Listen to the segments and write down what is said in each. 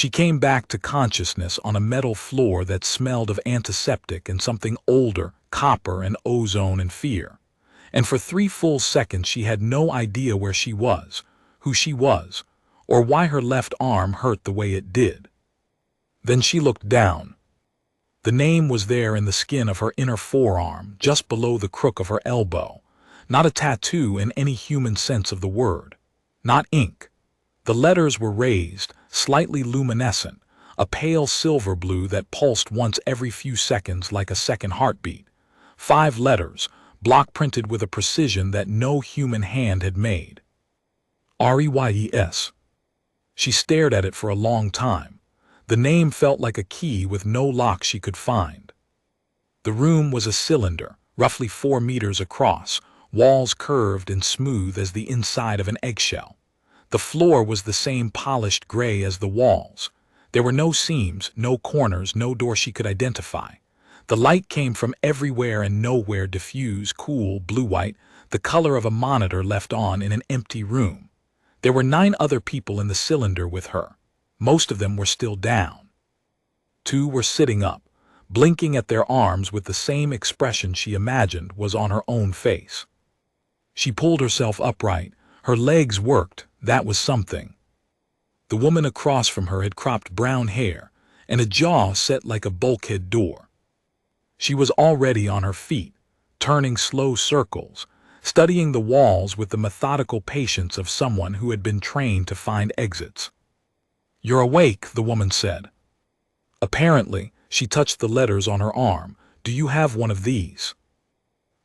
She came back to consciousness on a metal floor that smelled of antiseptic and something older, copper and ozone and fear. And for 3 full seconds she had no idea where she was, who she was, or why her left arm hurt the way it did. Then she looked down. The name was there in the skin of her inner forearm, just below the crook of her elbow. Not a tattoo in any human sense of the word. Not ink. The letters were raised, slightly luminescent, a pale silver blue that pulsed once every few seconds like a second heartbeat. 5 letters, block printed with a precision that no human hand had made. REYES. She stared at it for a long time. The name felt like a key with no lock she could find. The room was a cylinder, roughly 4 meters across, walls curved and smooth as the inside of an eggshell. The floor was the same polished gray as the walls. There were no seams, no corners, no door she could identify. The light came from everywhere and nowhere, diffuse, cool, blue-white, the color of a monitor left on in an empty room. There were 9 other people in the cylinder with her. Most of them were still down. 2 were sitting up, blinking at their arms with the same expression she imagined was on her own face. She pulled herself upright. Her legs worked. That was something. The woman across from her had cropped brown hair and a jaw set like a bulkhead door. She was already on her feet, turning slow circles, studying the walls with the methodical patience of someone who had been trained to find exits. "You're awake," the woman said. Apparently, she touched the letters on her arm. "Do you have one of these?"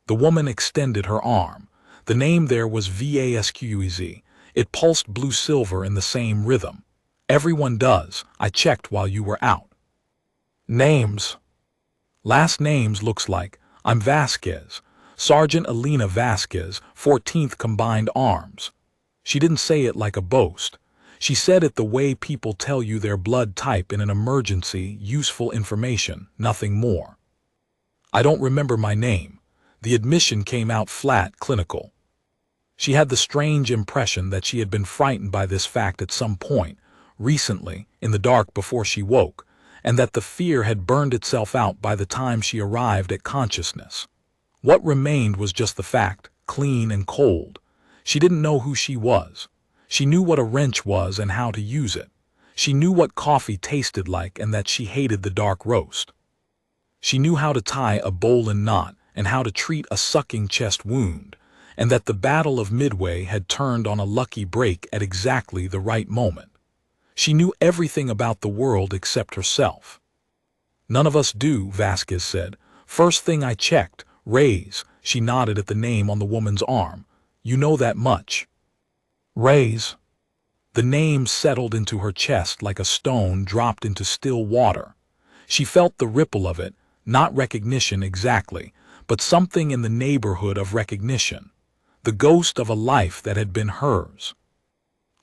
The woman extended her arm. The name there was VASQUEZ. It pulsed blue-silver in the same rhythm. "Everyone does. I checked while you were out." "Names." "Last names looks like. I'm Vasquez. Sergeant Elena Vasquez, 14th Combined Arms." She didn't say it like a boast. She said it the way people tell you their blood type in an emergency, useful information, nothing more. "I don't remember my name." The admission came out flat, clinical. She had the strange impression that she had been frightened by this fact at some point, recently, in the dark before she woke, and that the fear had burned itself out by the time she arrived at consciousness. What remained was just the fact, clean and cold. She didn't know who she was. She knew what a wrench was and how to use it. She knew what coffee tasted like and that she hated the dark roast. She knew how to tie a bowline knot and how to treat a sucking chest wound, and that the Battle of Midway had turned on a lucky break at exactly the right moment. She knew everything about the world except herself. "None of us do," Vasquez said. "First thing I checked, Rays." She nodded at the name on the woman's arm. "You know that much." "Rays." The name settled into her chest like a stone dropped into still water. She felt the ripple of it, not recognition exactly, but something in the neighborhood of recognition. The ghost of a life that had been hers.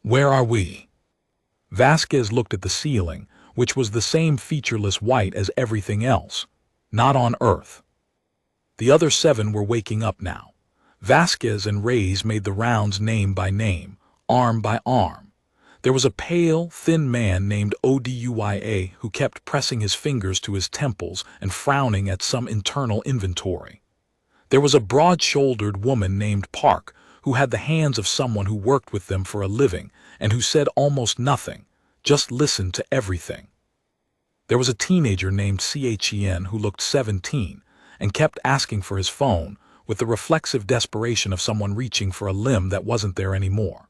"Where are we?" Vasquez looked at the ceiling, which was the same featureless white as everything else. "Not on Earth." The other 7 were waking up now. Vasquez and Reyes made the rounds name by name, arm by arm. There was a pale, thin man named Oduya who kept pressing his fingers to his temples and frowning at some internal inventory. There was a broad-shouldered woman named Park who had the hands of someone who worked with them for a living and who said almost nothing, just listened to everything. There was a teenager named Chen who looked 17 and kept asking for his phone with the reflexive desperation of someone reaching for a limb that wasn't there anymore.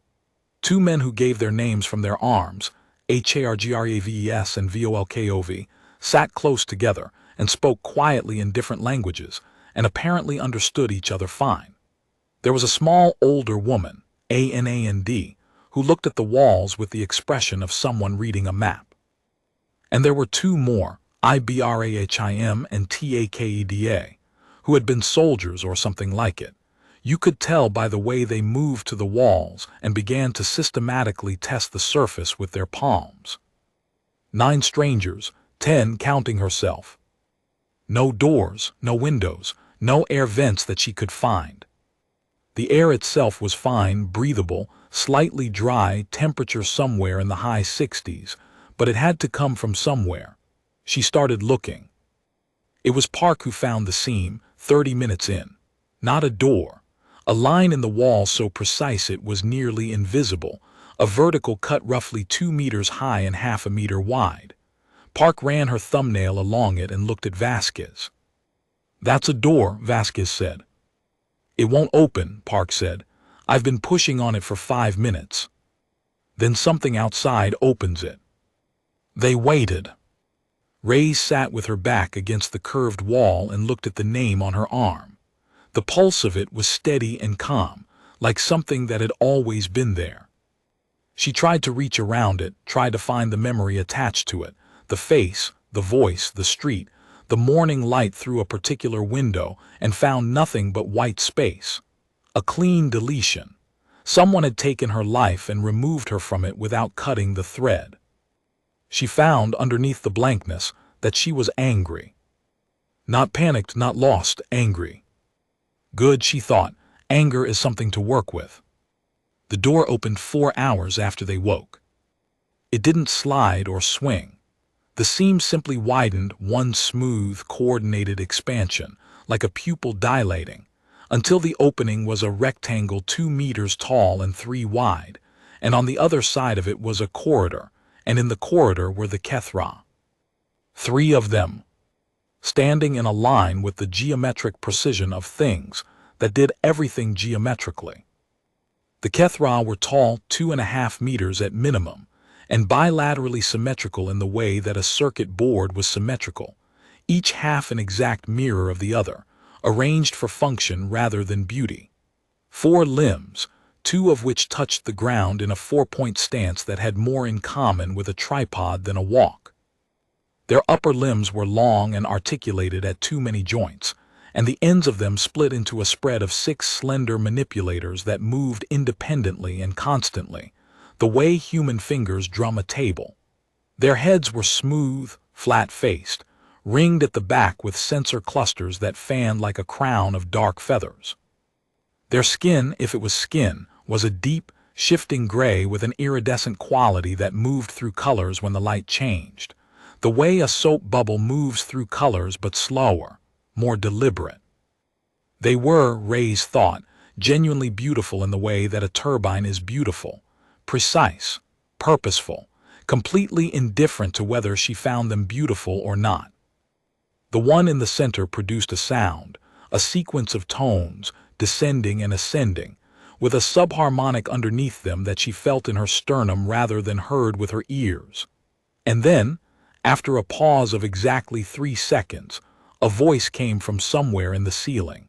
2 men who gave their names from their arms, HARGRAVES and VOLKOV, sat close together and spoke quietly in different languages and apparently understood each other fine. There was a small older woman, ANAND, who looked at the walls with the expression of someone reading a map. And there were 2 more, IBRAHIM and TAKEDA, who had been soldiers or something like it. You could tell by the way they moved to the walls and began to systematically test the surface with their palms. 9 strangers, 10 counting herself. No doors, no windows, no air vents that she could find. The air itself was fine, breathable, slightly dry, temperature somewhere in the high 60s, but it had to come from somewhere. She started looking. It was Park who found the seam, 30 minutes in. Not a door. A line in the wall so precise it was nearly invisible, a vertical cut roughly 2 meters high and half a meter wide. Park ran her thumbnail along it and looked at Vasquez. "That's a door," Vasquez said. "It won't open," Park said. "I've been pushing on it for 5 minutes. Then something outside opens it." They waited. Reyes sat with her back against the curved wall and looked at the name on her arm. The pulse of it was steady and calm, like something that had always been there. She tried to reach around it, tried to find the memory attached to it, the face, the voice, the street, the morning light through a particular window, and found nothing but white space. A clean deletion. Someone had taken her life and removed her from it without cutting the thread. She found, underneath the blankness, that she was angry. Not panicked, not lost, angry. Good, she thought. Anger is something to work with. The door opened 4 hours after they woke. It didn't slide or swing. The seam simply widened, one smooth, coordinated expansion, like a pupil dilating, until the opening was a rectangle 2 meters tall and 3 wide, and on the other side of it was a corridor, and in the corridor were the Kethra. 3 of them, standing in a line with the geometric precision of things that did everything geometrically. The Kethra were tall, 2.5 meters at minimum, and bilaterally symmetrical in the way that a circuit board was symmetrical, each half an exact mirror of the other, arranged for function rather than beauty. 4 limbs, 2 of which touched the ground in a 4-point stance that had more in common with a tripod than a walk. Their upper limbs were long and articulated at too many joints, and the ends of them split into a spread of 6 slender manipulators that moved independently and constantly, the way human fingers drum a table. Their heads were smooth, flat-faced, ringed at the back with sensor clusters that fanned like a crown of dark feathers. Their skin, if it was skin, was a deep, shifting gray with an iridescent quality that moved through colors when the light changed, the way a soap bubble moves through colors but slower, more deliberate. They were, Reyes thought, genuinely beautiful in the way that a turbine is beautiful, precise, purposeful, completely indifferent to whether she found them beautiful or not. The one in the center produced a sound, a sequence of tones, descending and ascending, with a subharmonic underneath them that she felt in her sternum rather than heard with her ears. And then, after a pause of exactly 3 seconds, a voice came from somewhere in the ceiling.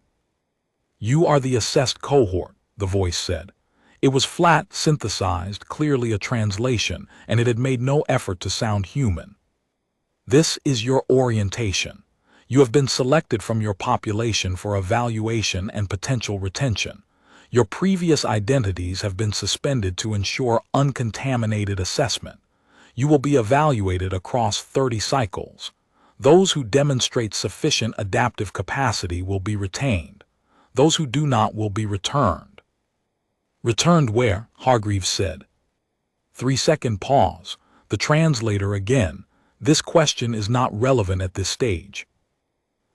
"You are the assessed cohort," the voice said. It was flat, synthesized, clearly a translation, and it had made no effort to sound human. "This is your orientation. You have been selected from your population for evaluation and potential retention. Your previous identities have been suspended to ensure uncontaminated assessment. You will be evaluated across 30 cycles. Those who demonstrate sufficient adaptive capacity will be retained. Those who do not will be returned." "Returned where?" Hargreaves said. 3-second pause. The translator again. "This question is not relevant at this stage."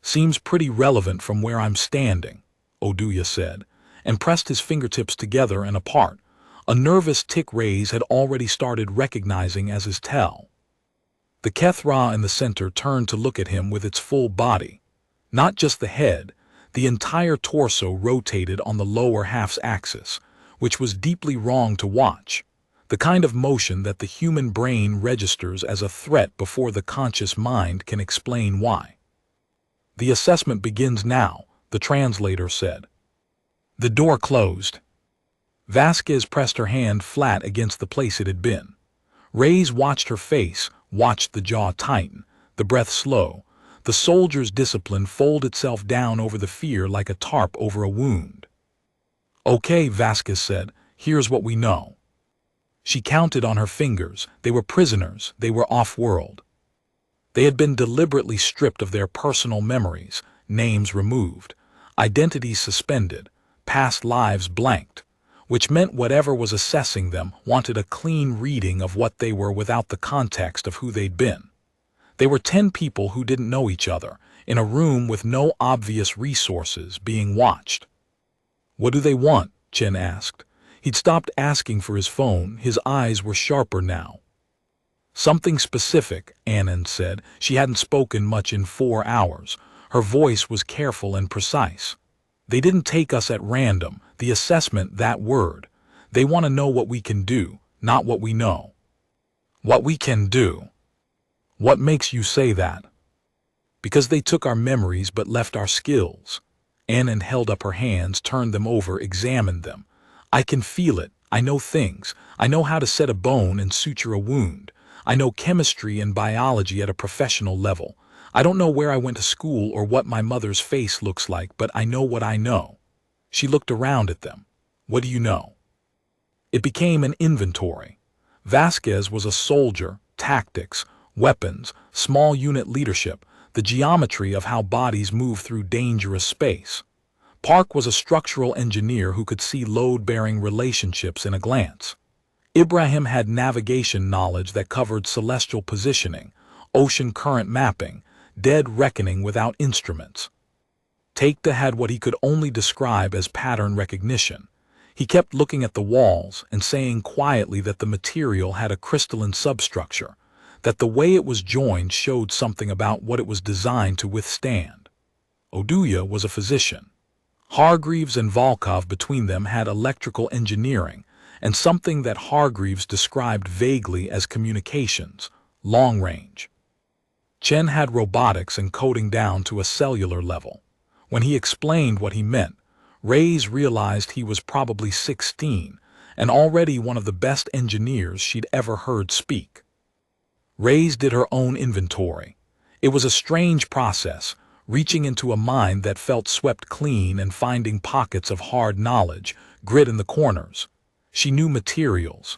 "Seems pretty relevant from where I'm standing," Oduya said, and pressed his fingertips together and apart, a nervous tick Reyes had already started recognizing as his tell. The Kethra in the center turned to look at him with its full body. Not just the head, the entire torso rotated on the lower half's axis, which was deeply wrong to watch, the kind of motion that the human brain registers as a threat before the conscious mind can explain why. "The assessment begins now," the translator said. The door closed. Vasquez pressed her hand flat against the place it had been. Reyes watched her face, watched the jaw tighten, the breath slow, the soldier's discipline fold itself down over the fear like a tarp over a wound. "Okay," Vasquez said, "here's what we know." She counted on her fingers. They were prisoners. They were off-world. They had been deliberately stripped of their personal memories, names removed, identities suspended, past lives blanked. which meant whatever was assessing them wanted a clean reading of what they were without the context of who they'd been. They were 10 people who didn't know each other, in a room with no obvious resources, being watched. "What do they want?" Chen asked. He'd stopped asking for his phone, his eyes were sharper now. "Something specific," Annan said. She hadn't spoken much in 4 hours. Her voice was careful and precise. "They didn't take us at random, the assessment, that word. They want to know what we can do, not what we know." "What we can do? What makes you say that?" "Because they took our memories but left our skills." Annan held up her hands, turned them over, examined them. "I can feel it. I know things. I know how to set a bone and suture a wound. I know chemistry and biology at a professional level. I don't know where I went to school or what my mother's face looks like, but I know what I know." She looked around at them. "What do you know?" It became an inventory. Vasquez was a soldier, tactics, weapons, small unit leadership, the geometry of how bodies move through dangerous space. Park was a structural engineer who could see load-bearing relationships in a glance. Ibrahim had navigation knowledge that covered celestial positioning, ocean current mapping, dead reckoning without instruments. Taikta had what he could only describe as pattern recognition. He kept looking at the walls and saying quietly that the material had a crystalline substructure, that the way it was joined showed something about what it was designed to withstand. Oduya was a physician. Hargreaves and Volkov between them had electrical engineering, and something that Hargreaves described vaguely as communications, long range. Chen had robotics and coding down to a cellular level. When he explained what he meant, Reyes realized he was probably 16, and already one of the best engineers she'd ever heard speak. Reyes did her own inventory. It was a strange process, reaching into a mind that felt swept clean and finding pockets of hard knowledge, grit in the corners. She knew materials.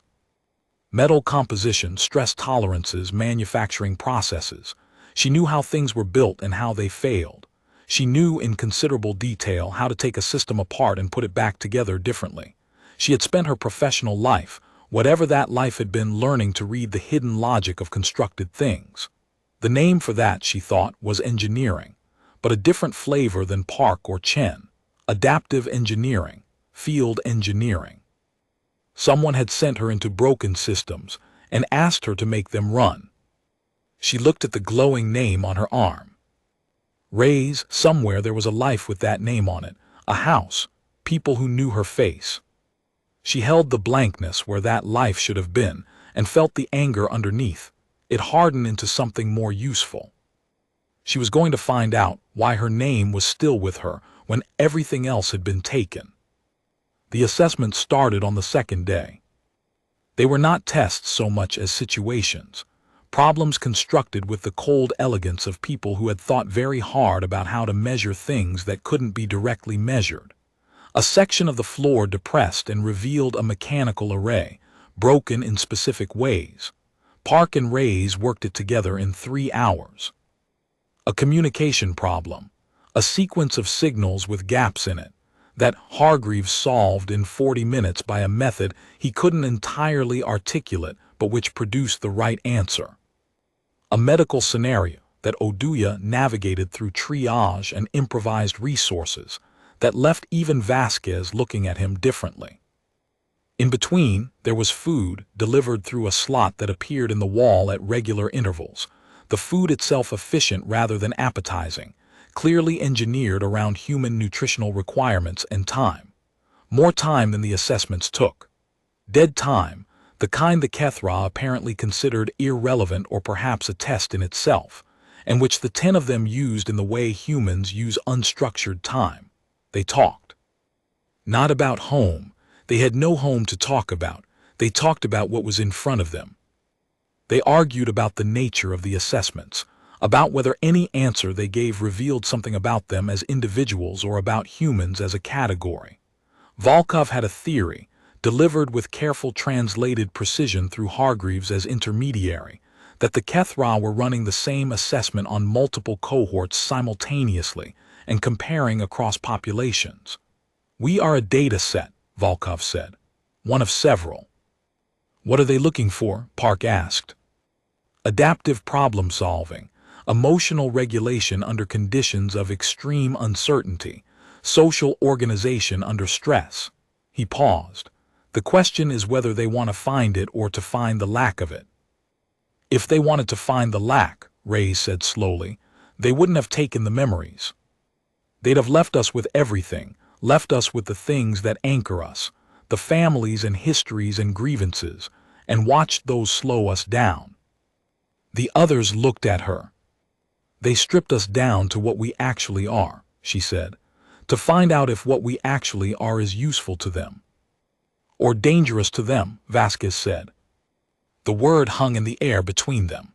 Metal composition, stress tolerances, manufacturing processes. She knew how things were built and how they failed. She knew in considerable detail how to take a system apart and put it back together differently. She had spent her professional life, whatever that life had been, learning to read the hidden logic of constructed things. The name for that, she thought, was engineering, but a different flavor than Park or Chen. Adaptive engineering, field engineering. Someone had sent her into broken systems and asked her to make them run. She looked at the glowing name on her arm. Reyes, somewhere there was a life with that name on it, a house, people who knew her face. She held the blankness where that life should have been and felt the anger underneath. It hardened into something more useful. She was going to find out why her name was still with her when everything else had been taken. The assessment started on the second day. They were not tests so much as situations, problems constructed with the cold elegance of people who had thought very hard about how to measure things that couldn't be directly measured. A section of the floor depressed and revealed a mechanical array, broken in specific ways. Park and Reyes worked it together in 3 hours. A communication problem, a sequence of signals with gaps in it, that Hargreaves solved in 40 minutes by a method he couldn't entirely articulate but which produced the right answer. A medical scenario that Oduya navigated through triage and improvised resources that left even Vasquez looking at him differently. In between, there was food delivered through a slot that appeared in the wall at regular intervals, the food itself efficient rather than appetizing, clearly engineered around human nutritional requirements and time. More time than the assessments took. Dead time, the kind the Kethra apparently considered irrelevant or perhaps a test in itself, and which the 10 of them used in the way humans use unstructured time. They talked. Not about home. They had no home to talk about. They talked about what was in front of them. They argued about the nature of the assessments, about whether any answer they gave revealed something about them as individuals or about humans as a category. Volkov had a theory, delivered with careful translated precision through Hargreaves as intermediary, that the Kethra were running the same assessment on multiple cohorts simultaneously and comparing across populations. "We are a data set," Volkov said. one of several. What are they looking for? Park asked. Adaptive problem solving, emotional regulation under conditions of extreme uncertainty, social organization under stress. He paused. The question is whether they want to find it or to find the lack of it. If they wanted to find the lack, Ray said slowly, they wouldn't have taken the memories. They'd have left us with everything, left us with the things that anchor us, the families and histories and grievances, and watched those slow us down. The others looked at her. They stripped us down to what we actually are, she said, to find out if what we actually are is useful to them. Or dangerous to them, Vasquez said. The word hung in the air between them.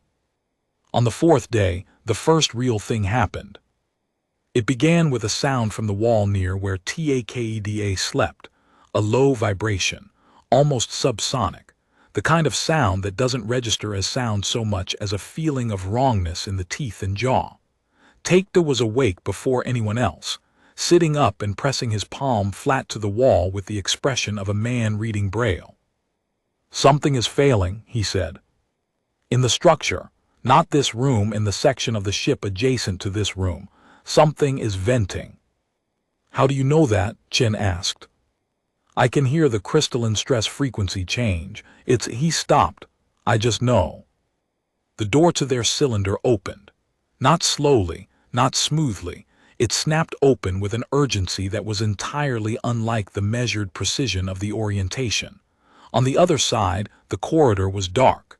On the fourth day, the first real thing happened. It began with a sound from the wall near where Takeda slept, a low vibration, almost subsonic, the kind of sound that doesn't register as sound so much as a feeling of wrongness in the teeth and jaw. Takeda was awake before anyone else, sitting up and pressing his palm flat to the wall with the expression of a man reading Braille. Something is failing, he said. In the structure, not this room, in the section of the ship adjacent to this room, something is venting. How do you know that? Chen asked. I can hear the crystalline stress frequency change. He stopped. I just know. The door to their cylinder opened. Not slowly, not smoothly. It snapped open with an urgency that was entirely unlike the measured precision of the orientation. On the other side, the corridor was dark.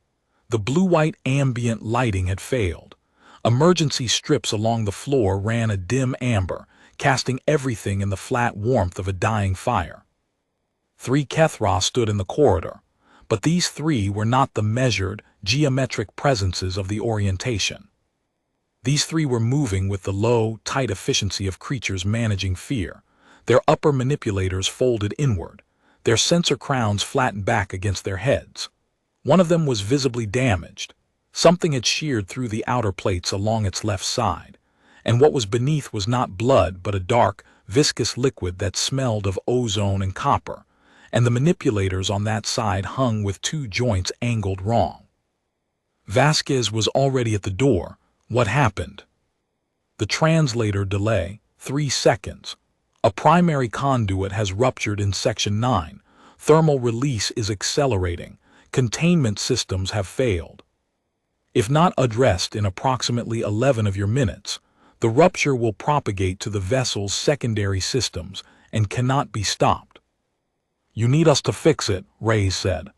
The blue-white ambient lighting had failed. Emergency strips along the floor ran a dim amber, casting everything in the flat warmth of a dying fire. 3 Kethra stood in the corridor, but these 3 were not the measured, geometric presences of the orientation. These 3 were moving with the low, tight efficiency of creatures managing fear, their upper manipulators folded inward, their sensor crowns flattened back against their heads. One of them was visibly damaged. Something had sheared through the outer plates along its left side, and what was beneath was not blood but a dark, viscous liquid that smelled of ozone and copper, and the manipulators on that side hung with 2 joints angled wrong. Vasquez was already at the door. What happened? The translator delay, 3 seconds. A primary conduit has ruptured in Section 9. Thermal release is accelerating. Containment systems have failed. If not addressed in approximately 11 of your minutes, the rupture will propagate to the vessel's secondary systems and cannot be stopped. You need us to fix it, Ray said.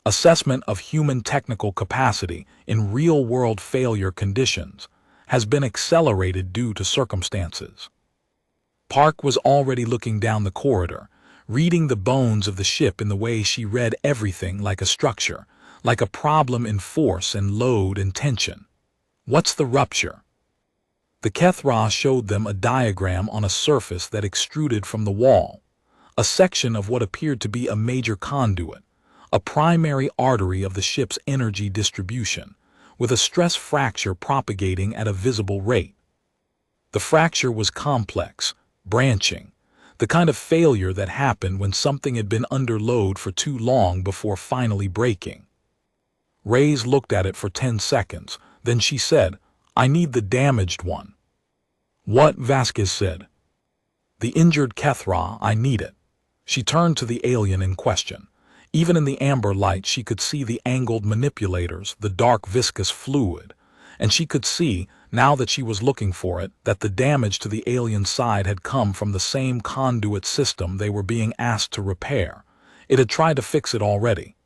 Assessment of human technical capacity in real-world failure conditions has been accelerated due to circumstances. Park was already looking down the corridor, reading the bones of the ship in the way she read everything, like a structure, like a problem in force and load and tension. What's the rupture? The Kethra showed them a diagram on a surface that extruded from the wall, a section of what appeared to be a major conduit, a primary artery of the ship's energy distribution, with a stress fracture propagating at a visible rate. The fracture was complex, branching, the kind of failure that happened when something had been under load for too long before finally breaking. Reyes looked at it for 10 seconds, then she said, I need the damaged one. What? Vasquez said. The injured Kethra, I need it. She turned to the alien in question. Even in the amber light she could see the angled manipulators, the dark viscous fluid, and she could see, now that she was looking for it, that the damage to the alien side had come from the same conduit system they were being asked to repair. It had tried to fix it already.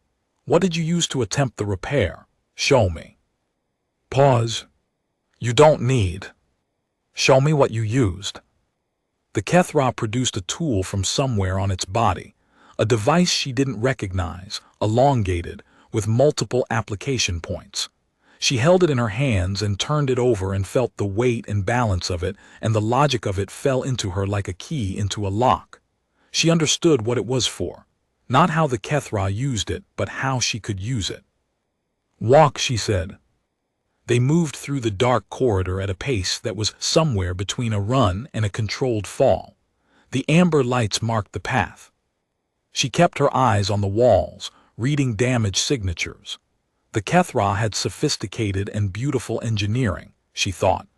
What did you use to attempt the repair? Show me. Pause. You don't need. Show me what you used. The Kethra produced a tool from somewhere on its body, a device she didn't recognize, elongated, with multiple application points. She held it in her hands and turned it over and felt the weight and balance of it, and the logic of it fell into her like a key into a lock. She understood what it was for, not how the Kethra used it, but how she could use it. Walk, she said. They moved through the dark corridor at a pace that was somewhere between a run and a controlled fall. The amber lights marked the path. She kept her eyes on the walls, reading damage signatures. The Kethra had sophisticated and beautiful engineering, she thought,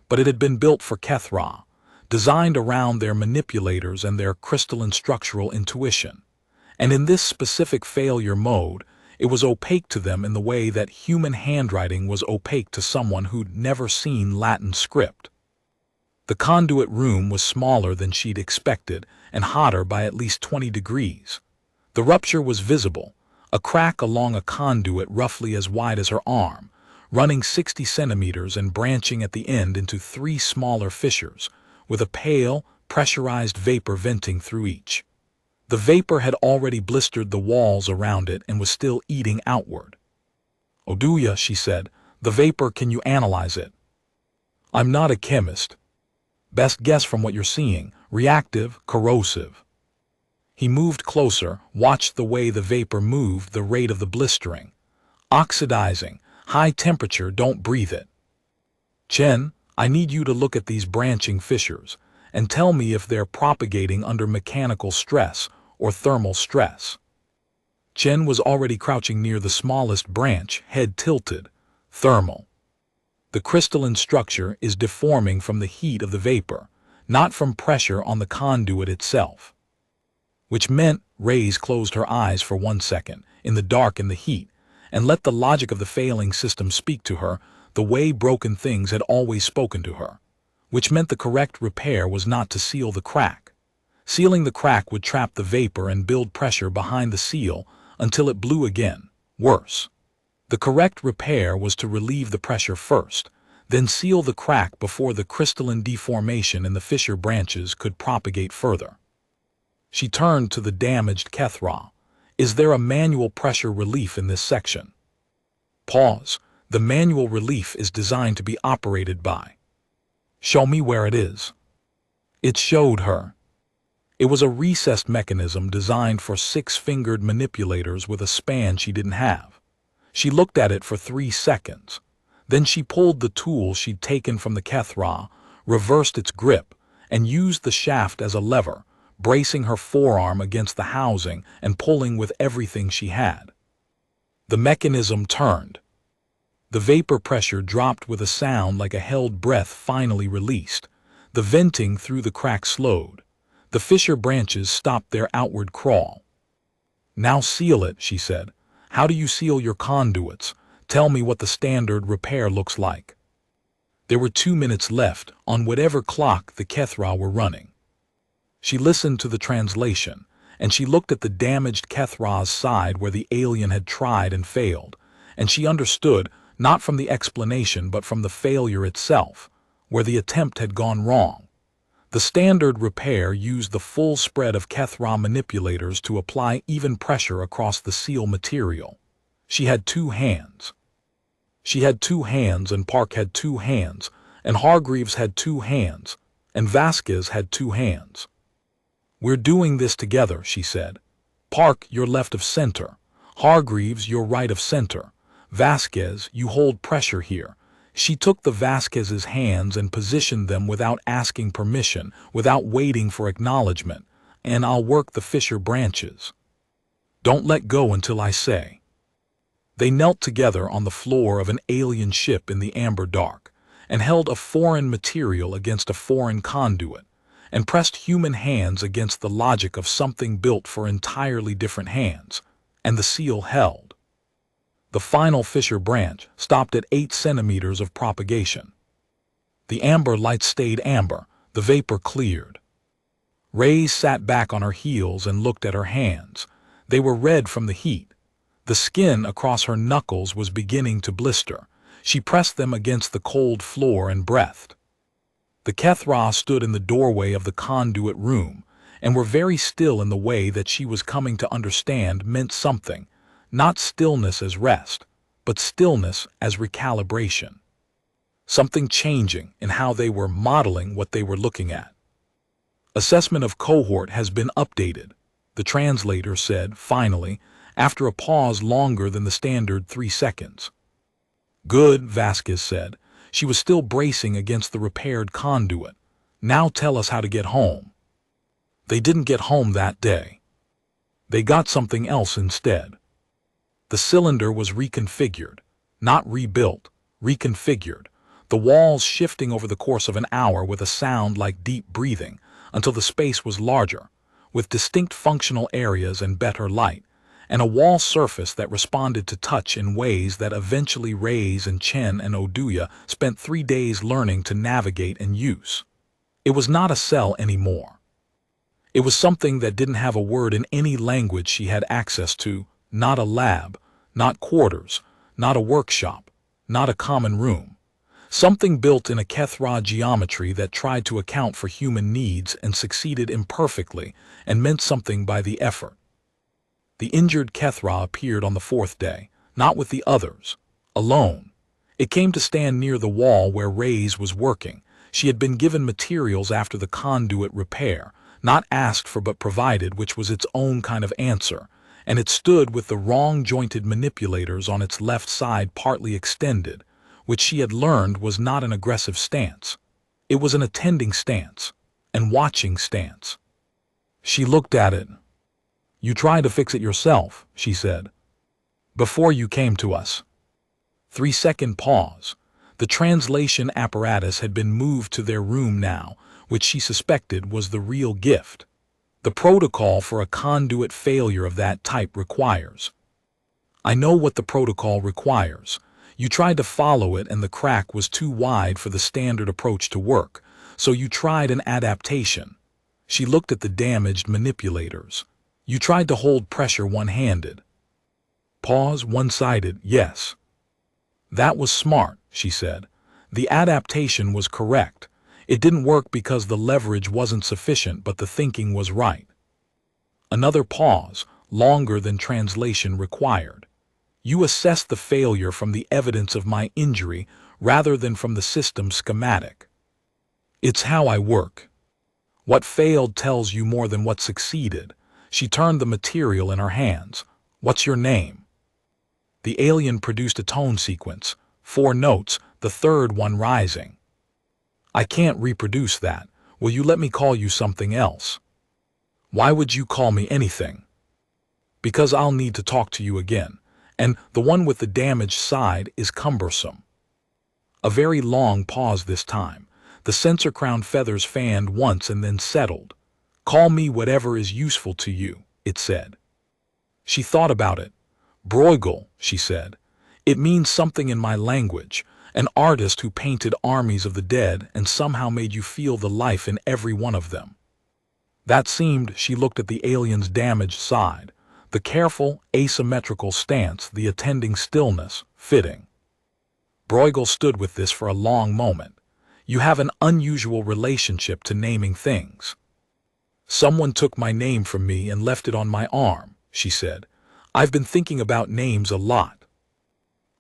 but it had been built for Kethra, designed around their manipulators and their crystalline structural intuition. And in this specific failure mode, it was opaque to them in the way that human handwriting was opaque to someone who'd never seen Latin script. The conduit room was smaller than she'd expected and hotter by at least 20 degrees. The rupture was visible, a crack along a conduit roughly as wide as her arm, running 60 centimeters and branching at the end into 3 smaller fissures, with a pale, pressurized vapor venting through each. The vapor had already blistered the walls around it and was still eating outward. "Oduya," she said, "the vapor, can you analyze it?" "I'm not a chemist." "Best guess from what you're seeing, reactive, corrosive." He moved closer, watched the way the vapor moved, the rate of the blistering. "Oxidizing, high temperature, don't breathe it." "Chen, I need you to look at these branching fissures and tell me if they're propagating under mechanical stress or thermal stress." Chen was already crouching near the smallest branch, head tilted. "Thermal. The crystalline structure is deforming from the heat of the vapor, not from pressure on the conduit itself." Which meant Reyes closed her eyes for 1 second, in the dark and the heat, and let the logic of the failing system speak to her the way broken things had always spoken to her. Which meant the correct repair was not to seal the crack. Sealing the crack would trap the vapor and build pressure behind the seal until it blew again. Worse. The correct repair was to relieve the pressure first, then seal the crack before the crystalline deformation in the fissure branches could propagate further. She turned to the damaged Kethra. "Is there a manual pressure relief in this section?" Pause. "The manual relief is designed to be operated by." "Show me where it is." It showed her. It was a recessed mechanism designed for 6-fingered manipulators with a span she didn't have. She looked at it for 3 seconds. Then she pulled the tool she'd taken from the Kethra, reversed its grip, and used the shaft as a lever, bracing her forearm against the housing and pulling with everything she had. The mechanism turned. The vapor pressure dropped with a sound like a held breath finally released. The venting through the crack slowed. The fissure branches stopped their outward crawl. "Now seal it," she said. "How do you seal your conduits? Tell me what the standard repair looks like." There were 2 minutes left on whatever clock the Kethra were running. She listened to the translation, and she looked at the damaged Kethra's side where the alien had tried and failed, and she understood, not from the explanation but from the failure itself, where the attempt had gone wrong. The standard repair used the full spread of Kethra manipulators to apply even pressure across the seal material. She had 2 hands. She had 2 hands, and Park had 2 hands, and Hargreaves had 2 hands, and Vasquez had 2 hands. "We're doing this together," she said. "Park, you're left of center. Hargreaves, you're right of center. Vasquez, you hold pressure here." She took the Vasquez's hands and positioned them without asking permission, without waiting for acknowledgement. "And I'll work the fissure branches. Don't let go until I say." They knelt together on the floor of an alien ship in the amber dark, and held a foreign material against a foreign conduit, and pressed human hands against the logic of something built for entirely different hands, and the seal held. The final fissure branch stopped at 8 centimeters of propagation. The amber light stayed amber, the vapor cleared. Reyes sat back on her heels and looked at her hands. They were red from the heat. The skin across her knuckles was beginning to blister. She pressed them against the cold floor and breathed. The Kethra stood in the doorway of the conduit room, and were very still in the way that she was coming to understand meant something, not stillness as rest, but stillness as recalibration. Something changing in how they were modeling what they were looking at. "Assessment of cohort has been updated," the translator said, finally, after a pause longer than the standard 3 seconds. "Good," Vasquez said. She was still bracing against the repaired conduit. "Now tell us how to get home." They didn't get home that day. They got something else instead. The cylinder was reconfigured, not rebuilt, reconfigured, the walls shifting over the course of an hour with a sound like deep breathing, until the space was larger, with distinct functional areas and better light, and a wall surface that responded to touch in ways that eventually Reyes and Chen and Oduya spent 3 days learning to navigate and use. It was not a cell anymore. It was something that didn't have a word in any language she had access to, not a lab, not quarters, not a workshop, not a common room. Something built in a Kethra geometry that tried to account for human needs and succeeded imperfectly and meant something by the effort. The injured Kethra appeared on the 4th day, not with the others, alone. It came to stand near the wall where Reyes was working. She had been given materials after the conduit repair, not asked for but provided, which was its own kind of answer, and it stood with the wrong-jointed manipulators on its left side partly extended, which she had learned was not an aggressive stance. It was an attending stance, and watching stance. She looked at it. "You tried to fix it yourself," she said, "before you came to us." 3-second pause. The translation apparatus had been moved to their room now, which she suspected was the real gift. The protocol for a conduit failure of that type requires. I know what the protocol requires. You tried to follow it and the crack was too wide for the standard approach to work, so you tried an adaptation. She looked at the damaged manipulators. You tried to hold pressure one-handed. Pause, one-sided, yes. That was smart, she said. The adaptation was correct. It didn't work because the leverage wasn't sufficient, but the thinking was right. Another pause, longer than translation required. You assessed the failure from the evidence of my injury rather than from the system schematic. It's how I work. What failed tells you more than what succeeded. She turned the material in her hands. What's your name? The alien produced a tone sequence, 4 notes, the third one rising. I can't reproduce that. Will you let me call you something else? Why would you call me anything? Because I'll need to talk to you again, and the one with the damaged side is cumbersome. A very long pause this time. The sensor-crowned feathers fanned once and then settled. Call me whatever is useful to you, it said. She thought about it. Bruegel, she said. It means something in my language. An artist who painted armies of the dead and somehow made you feel the life in every one of them. That seemed, she looked at the alien's damaged side, the careful, asymmetrical stance, the attending stillness, fitting. Bruegel stood with this for a long moment. You have an unusual relationship to naming things. Someone took my name from me and left it on my arm, she said. I've been thinking about names a lot.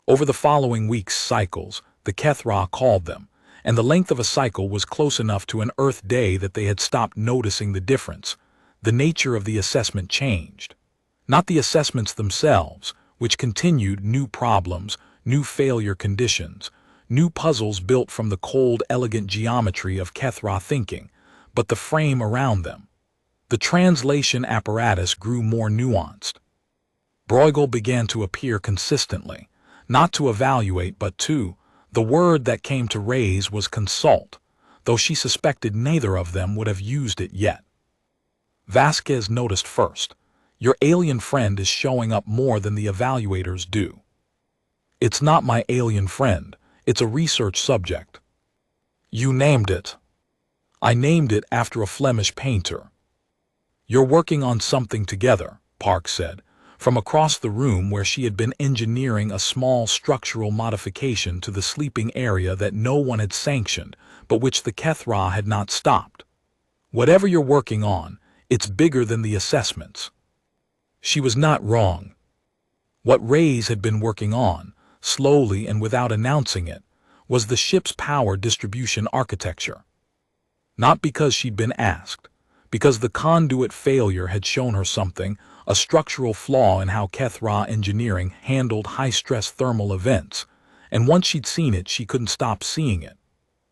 Over the following week's cycles, the Kethra called them, and the length of a cycle was close enough to an Earth day that they had stopped noticing the difference. The nature of the assessment changed. Not the assessments themselves, which continued new problems, new failure conditions, new puzzles built from the cold, elegant geometry of Kethra thinking, but the frame around them. The translation apparatus grew more nuanced. Bruegel began to appear consistently. Not to evaluate, but to. The word that came to Reyes was consult, though she suspected neither of them would have used it yet. Vasquez noticed first. Your alien friend is showing up more than the evaluators do. It's not my alien friend. It's a research subject. You named it. I named it after a Flemish painter. You're working on something together, Park said, from across the room where she had been engineering a small structural modification to the sleeping area that no one had sanctioned, but which the Kethra had not stopped. Whatever you're working on, it's bigger than the assessments. She was not wrong. What Reyes had been working on, slowly and without announcing it, was the ship's power distribution architecture. Not because she'd been asked, because the conduit failure had shown her something, a structural flaw in how Kethra engineering handled high-stress thermal events, and once she'd seen it, she couldn't stop seeing it.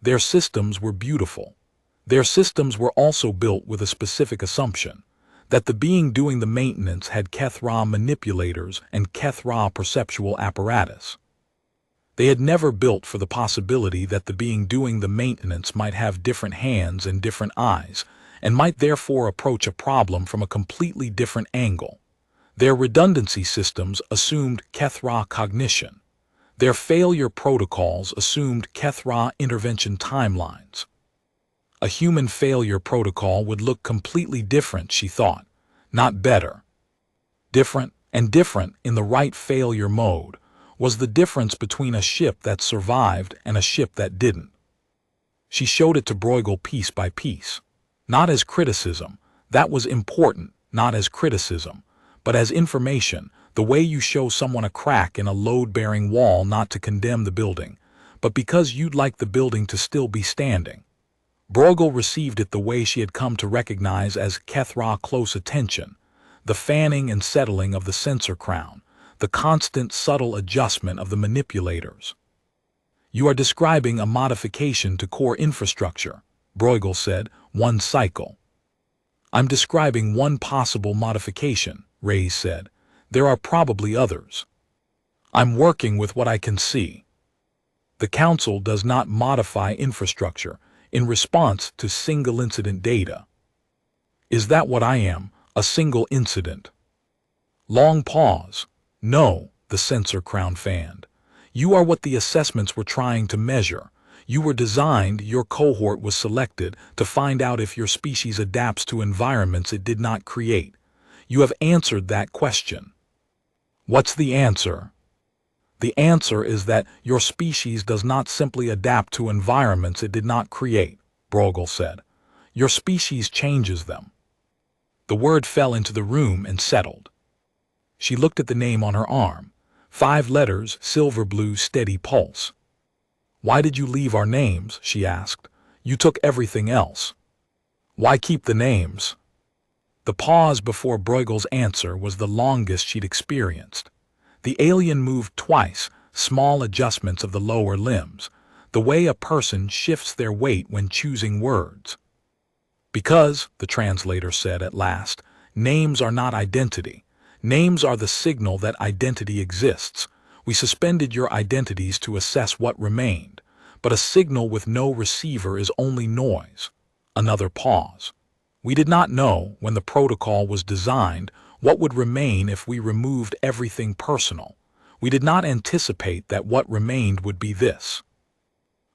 Their systems were beautiful. Their systems were also built with a specific assumption. that the being doing the maintenance had Kethra manipulators and Kethra perceptual apparatus. They had never built for the possibility that the being doing the maintenance might have different hands and different eyes, and might therefore approach a problem from a completely different angle. Their redundancy systems assumed Kethra cognition. Their failure protocols assumed Kethra intervention timelines. A human failure protocol would look completely different, she thought, not better. Different, and different in the right failure mode, was the difference between a ship that survived and a ship that didn't. She showed it to Bruegel piece by piece. Not as criticism, that was important, not as criticism, but as information, the way you show someone a crack in a load-bearing wall not to condemn the building, but because you'd like the building to still be standing. Bruegel received it the way she had come to recognize as Kethra close attention, the fanning and settling of the sensor crown, the constant subtle adjustment of the manipulators. You are describing a modification to core infrastructure, Bruegel said, one cycle. I'm describing one possible modification, Reyes said. There are probably others. I'm working with what I can see. The Council does not modify infrastructure in response to single incident data. Is that what I am, a single incident? Long pause. No, the sensor crown fanned. You are what the assessments were trying to measure. You were designed, your cohort was selected to find out if your species adapts to environments it did not create. You have answered that question. What's the answer? The answer is that your species does not simply adapt to environments it did not create, Bruegel said. Your species changes them. The word fell into the room and settled. She looked at the name on her arm. 5 letters, silver blue, steady pulse. Why did you leave our names? She asked. You took everything else. Why keep the names? The pause before Bruegel's answer was the longest she'd experienced. The alien moved twice, small adjustments of the lower limbs, the way a person shifts their weight when choosing words. Because, the translator said at last, names are not identity. Names are the signal that identity exists. We suspended your identities to assess what remained, but a signal with no receiver is only noise. Another pause. We did not know, when the protocol was designed, what would remain if we removed everything personal. We did not anticipate that what remained would be this.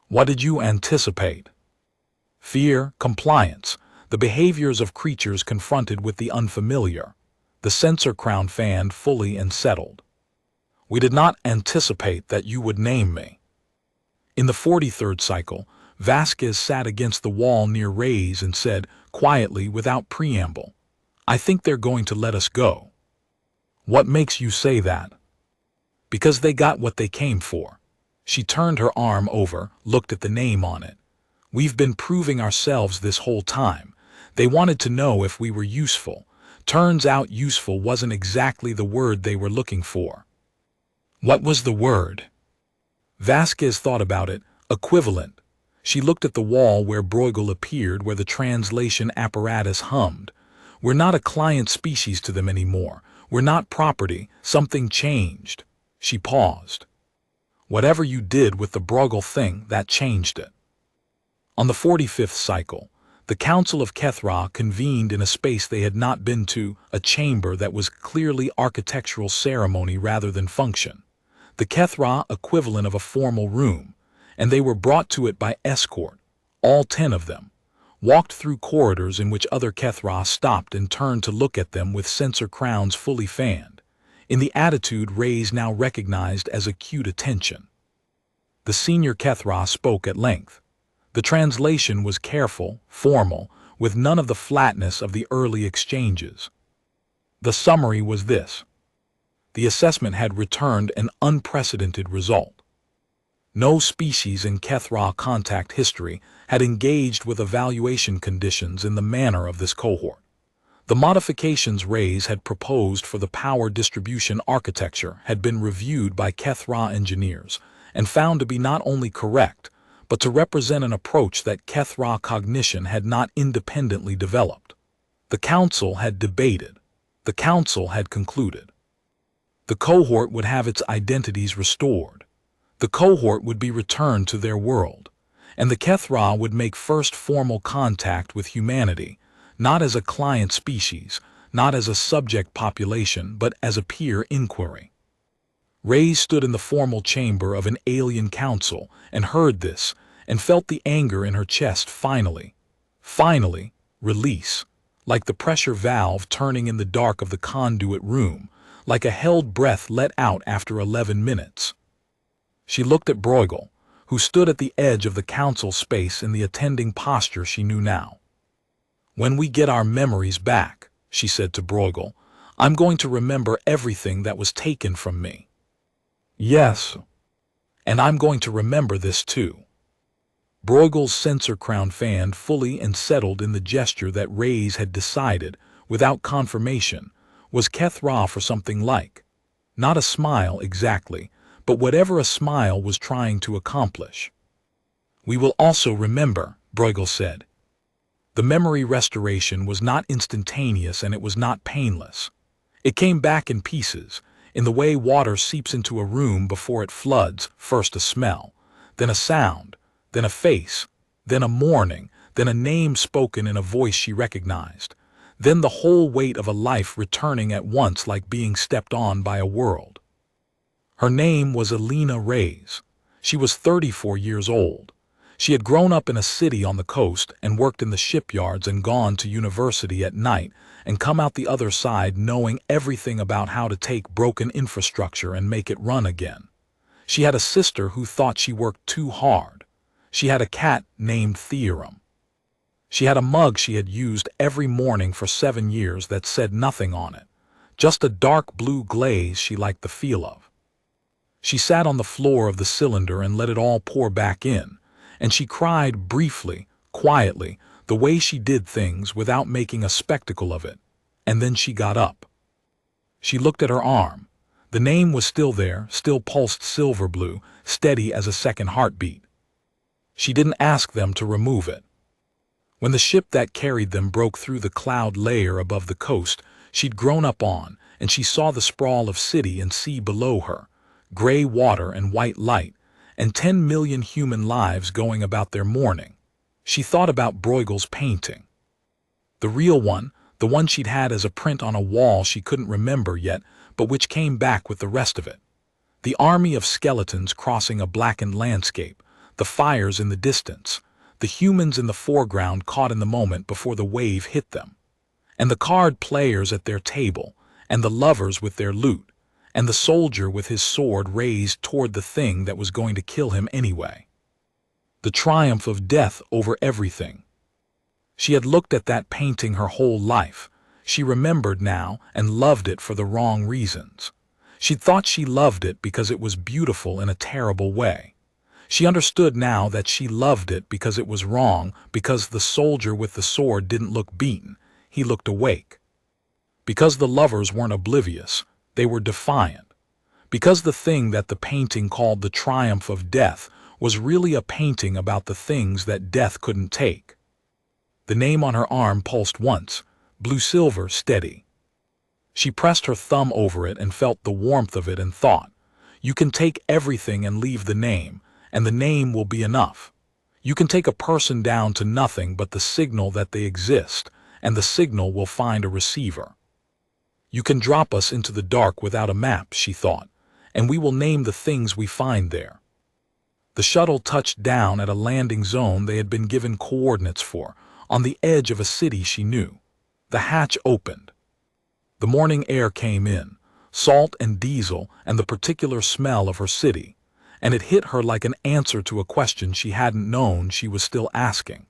What did you anticipate? Fear, compliance, the behaviors of creatures confronted with the unfamiliar. The sensor crown fanned fully and settled. We did not anticipate that you would name me. In the 43rd cycle, Vasquez sat against the wall near Reyes and said, quietly, without preamble, I think they're going to let us go. What makes you say that? Because they got what they came for. She turned her arm over, looked at the name on it. We've been proving ourselves this whole time. They wanted to know if we were useful. Turns out useful wasn't exactly the word they were looking for. What was the word? Vasquez thought about it. Equivalent. She looked at the wall where Bruegel appeared, where the translation apparatus hummed. We're not a client species to them anymore. We're not property. Something changed. She paused. Whatever you did with the Bruegel thing, that changed it. On the 45th cycle, the Council of Kethra convened in a space they had not been to, a chamber that was clearly architectural ceremony rather than function. The Kethra equivalent of a formal room, and they were brought to it by escort, all 10 of them, walked through corridors in which other Kethra stopped and turned to look at them with sensor crowns fully fanned, in the attitude Reyes now recognized as acute attention. The senior Kethra spoke at length. The translation was careful, formal, with none of the flatness of the early exchanges. The summary was this. The assessment had returned an unprecedented result. No species in Kethra contact history had engaged with evaluation conditions in the manner of this cohort. The modifications Reyes had proposed for the power distribution architecture had been reviewed by Kethra engineers and found to be not only correct, but to represent an approach that Kethra cognition had not independently developed. The council had debated. The council had concluded. The cohort would have its identities restored. The cohort would be returned to their world, and the Kethra would make first formal contact with humanity, not as a client species, not as a subject population, but as a peer inquiry. Reyes stood in the formal chamber of an alien council and heard this, and felt the anger in her chest finally, release, like the pressure valve turning in the dark of the conduit room, like a held breath let out after 11 minutes. She looked at Bruegel, who stood at the edge of the council space in the attending posture she knew now. "When we get our memories back," she said to Bruegel, "I'm going to remember everything that was taken from me." "Yes. And I'm going to remember this too." Bruegel's censer crown fanned fully and settled in the gesture that Reyes had decided, without confirmation, was Kethra for something like. Not a smile exactly, but whatever a smile was trying to accomplish. "We will also remember," Bruegel said. The memory restoration was not instantaneous and it was not painless. It came back in pieces, in the way water seeps into a room before it floods, first a smell, then a sound, then a face, then a mourning, then a name spoken in a voice she recognized, then the whole weight of a life returning at once like being stepped on by a world. Her name was Elena Reyes. She was 34 years old. She had grown up in a city on the coast and worked in the shipyards and gone to university at night and come out the other side knowing everything about how to take broken infrastructure and make it run again. She had a sister who thought she worked too hard. She had a cat named Theorem. She had a mug she had used every morning for 7 years that said nothing on it, just a dark blue glaze she liked the feel of. She sat on the floor of the cylinder and let it all pour back in, and she cried briefly, quietly, the way she did things without making a spectacle of it, and then she got up. She looked at her arm. The name was still there, still pulsed silver blue, steady as a second heartbeat. She didn't ask them to remove it. When the ship that carried them broke through the cloud layer above the coast she'd grown up on, and she saw the sprawl of city and sea below her, gray water and white light, and 10 million human lives going about their mourning, she thought about Bruegel's painting. The real one, the one she'd had as a print on a wall she couldn't remember yet, but which came back with the rest of it. The army of skeletons crossing a blackened landscape, the fires in the distance, the humans in the foreground caught in the moment before the wave hit them, and the card players at their table, and the lovers with their loot, and the soldier with his sword raised toward the thing that was going to kill him anyway. The triumph of death over everything. She had looked at that painting her whole life. She remembered now and loved it for the wrong reasons. She thought she loved it because it was beautiful in a terrible way. She understood now that she loved it because it was wrong, because the soldier with the sword didn't look beaten, he looked awake. Because the lovers weren't oblivious, they were defiant. Because the thing that the painting called the triumph of death was really a painting about the things that death couldn't take. The name on her arm pulsed once, blue-silver, steady. She pressed her thumb over it and felt the warmth of it and thought, you can take everything and leave the name, and the name will be enough. You can take a person down to nothing but the signal that they exist, and the signal will find a receiver. You can drop us into the dark without a map, she thought, and we will name the things we find there. The shuttle touched down at a landing zone they had been given coordinates for, on the edge of a city she knew. The hatch opened. The morning air came in, salt and diesel and the particular smell of her city, and it hit her like an answer to a question she hadn't known she was still asking.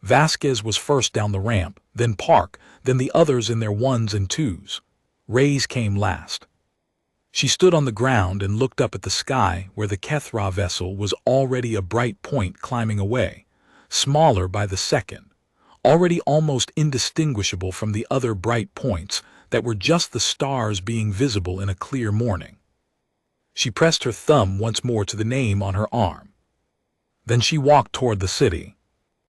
Vasquez was first down the ramp, then Park, then the others in their ones and twos. Reyes came last. She stood on the ground and looked up at the sky where the Kethra vessel was already a bright point climbing away, smaller by the second, already almost indistinguishable from the other bright points that were just the stars being visible in a clear morning. She pressed her thumb once more to the name on her arm. Then she walked toward the city.